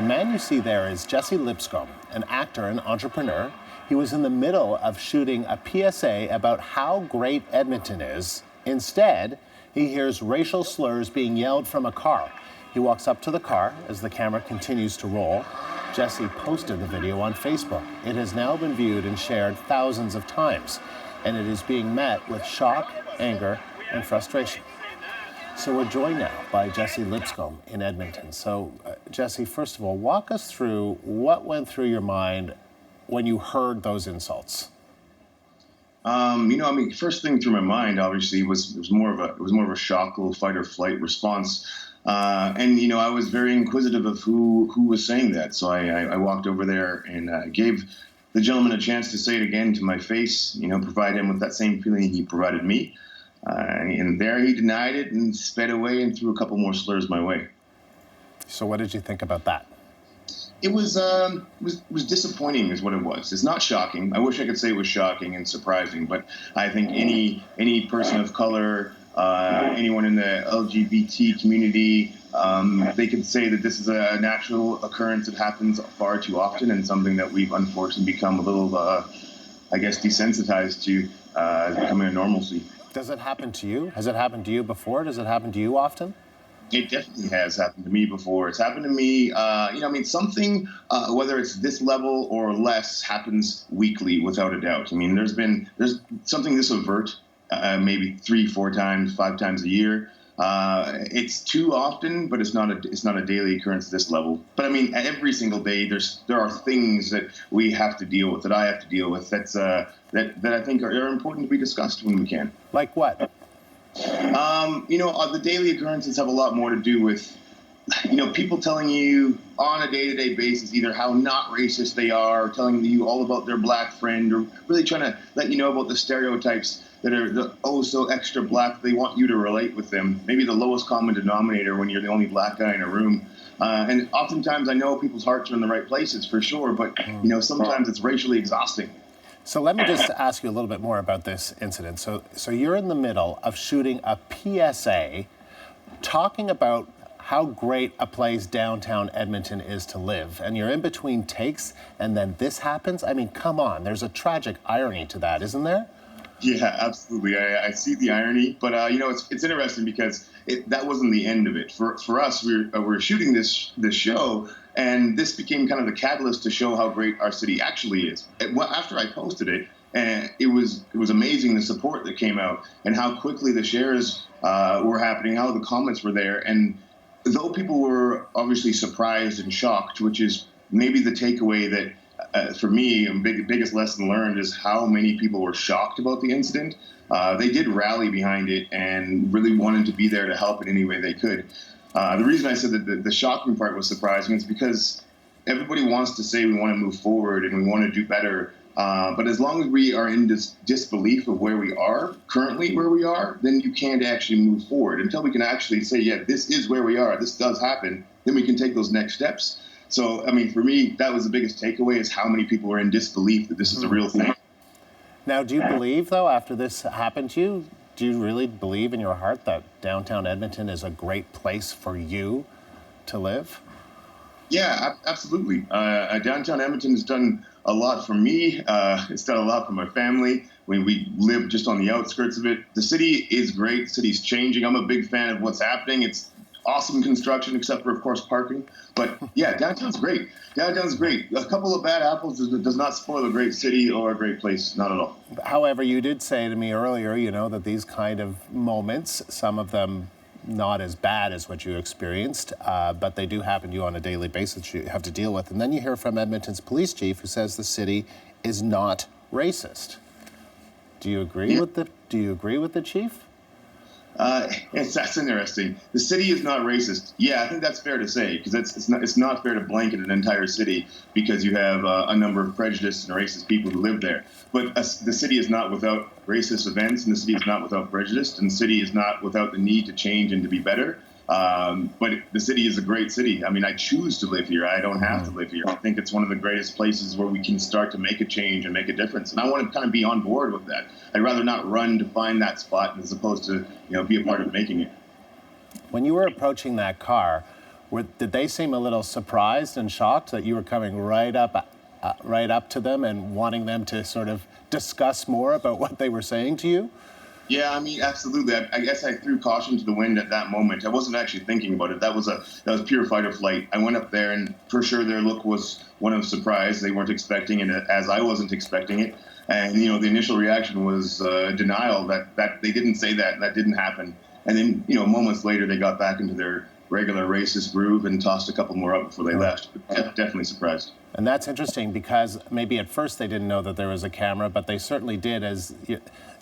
man you see there is Jesse Lipscombe, an actor and entrepreneur. He was in the middle of shooting a PSA about how great Edmonton is. Instead, he hears racial slurs being yelled from a car. He walks up to the car as the camera continues to roll. Jesse posted the video on Facebook. It has now been viewed and shared thousands of times, and it is being met with shock, anger, and frustration. So we're joined now by Jesse Lipscombe in Edmonton. So, Jesse, first of all, walk us through what went through your mind when you heard those insults. First thing through my mind, obviously, was more of a shock, a little fight or flight response. I was very inquisitive of who was saying that. So I walked over there and gave the gentleman a chance to say it again to my face, provide him with that same feeling he provided me. And there he denied it and sped away and threw a couple more slurs my way. So what did you think about that? It was disappointing is what it was. It's not shocking. I wish I could say it was shocking and surprising, but I think any person of color, anyone in the LGBT community, they could say that this is a natural occurrence that happens far too often and something that we've unfortunately become a little, desensitized to becoming a normalcy. Does it happen to you? Has it happened to you before? Does it happen to you often? It definitely has happened to me before. It's happened to me, something, whether it's this level or less, happens weekly without a doubt. There's something this overt, maybe 3, 4 times, 5 times a year. It's too often, but it's not a daily occurrence at this level. But every single day, there are things that we have to deal with, that I have to deal with, that I think are important to be discussed when we can. Like what? The daily occurrences have a lot more to do with, people telling you on a day-to-day basis either how not racist they are, or telling you all about their black friend, or really trying to let you know about the stereotypes that are so extra black they want you to relate with them. Maybe the lowest common denominator when you're the only black guy in a room. And oftentimes I know people's hearts are in the right places for sure, but sometimes it's racially exhausting. So let me just ask you a little bit more about this incident. So you're in the middle of shooting a PSA talking about how great a place downtown Edmonton is to live, and you're in between takes, and then this happens? Come on, there's a tragic irony to that, isn't there? Yeah, absolutely. I see the irony, but it's interesting because that wasn't the end of it. For us, we're shooting this show, and this became kind of the catalyst to show how great our city actually is. After I posted it, and it was amazing the support that came out and how quickly the shares were happening, how the comments were there, and though people were obviously surprised and shocked, which is maybe the takeaway that. For me, the biggest lesson learned is how many people were shocked about the incident. They did rally behind it and really wanted to be there to help in any way they could. The reason I said that the shocking part was surprising is because everybody wants to say we want to move forward and we want to do better. But as long as we are in this disbelief of where we are, currently where we are, then you can't actually move forward. Until we can actually say, yeah, this is where we are, this does happen, then we can take those next steps. So, for me, that was the biggest takeaway, is how many people are in disbelief that this is a real thing. Now, do you believe, though, after this happened to you, do you really believe in your heart that downtown Edmonton is a great place for you to live? Yeah, absolutely. Downtown Edmonton has done a lot for me. It's done a lot for my family. We live just on the outskirts of it. The city is great. The city's changing. I'm a big fan of what's happening. It's awesome construction, except for, of course, parking. But yeah, downtown's great. Downtown's great. A couple of bad apples does not spoil a great city or a great place, not at all. However, you did say to me earlier, that these kind of moments, some of them not as bad as what you experienced, but they do happen to you on a daily basis you have to deal with. And then you hear from Edmonton's police chief, who says the city is not racist. Do you agree with the chief? That's interesting. The city is not racist. Yeah, I think that's fair to say, because it's not fair to blanket an entire city because you have a number of prejudiced and racist people who live there. But the city is not without racist events, and the city is not without prejudice, and the city is not without the need to change and to be better. But the city is a great city. I choose to live here. I don't have to live here. I think it's one of the greatest places where we can start to make a change and make a difference. And I want to kind of be on board with that. I'd rather not run to find that spot as opposed to, be a part of making it. When you were approaching that car, Did they seem a little surprised and shocked that you were coming right up to them and wanting them to sort of discuss more about what they were saying to you? Yeah, I mean, absolutely. I guess I threw caution to the wind at that moment. I wasn't actually thinking about it. That was pure fight or flight. I went up there, and for sure their look was one of surprise. They weren't expecting it, as I wasn't expecting it. And the initial reaction was denial that they didn't say that didn't happen. And then moments later they got back into their regular racist groove and tossed a couple more up before they left. Definitely surprised. And that's interesting because maybe at first they didn't know that there was a camera, but they certainly did as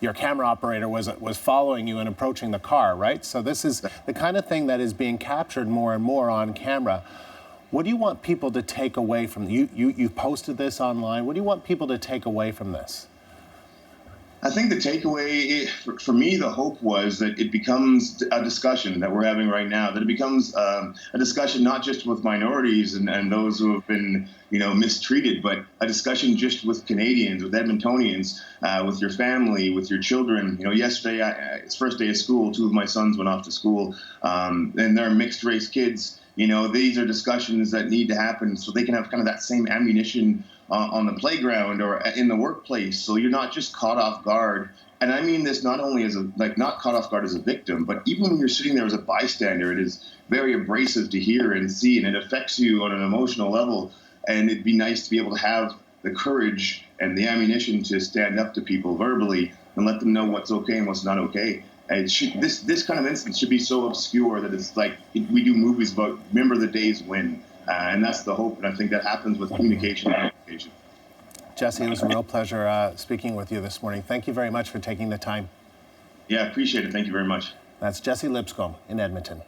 your camera operator was following you and approaching the car, right? So this is the kind of thing that is being captured more and more on camera. What do you want people to take away from you posted this online? What do you want people to take away from this? I think the takeaway, for me, the hope was that it becomes a discussion that we're having right now, that it becomes a discussion not just with minorities and those who have been, mistreated, but a discussion just with Canadians, with Edmontonians, with your family, with your children. Yesterday, it's first day of school, 2 of my sons went off to school, and they're mixed race kids. These are discussions that need to happen so they can have kind of that same ammunition on the playground or in the workplace, so you're not just caught off guard. And I mean this not only as not caught off guard as a victim, but even when you're sitting there as a bystander, it is very abrasive to hear and see, and it affects you on an emotional level. And it'd be nice to be able to have the courage and the ammunition to stand up to people verbally and let them know what's okay and what's not okay. And this kind of instance should be so obscure that it's like we do movies about remember the days when. And that's the hope, and I think that happens with communication and education. Jesse, it was a real pleasure speaking with you this morning. Thank you very much for taking the time. Yeah, I appreciate it. Thank you very much. That's Jesse Lipscombe in Edmonton.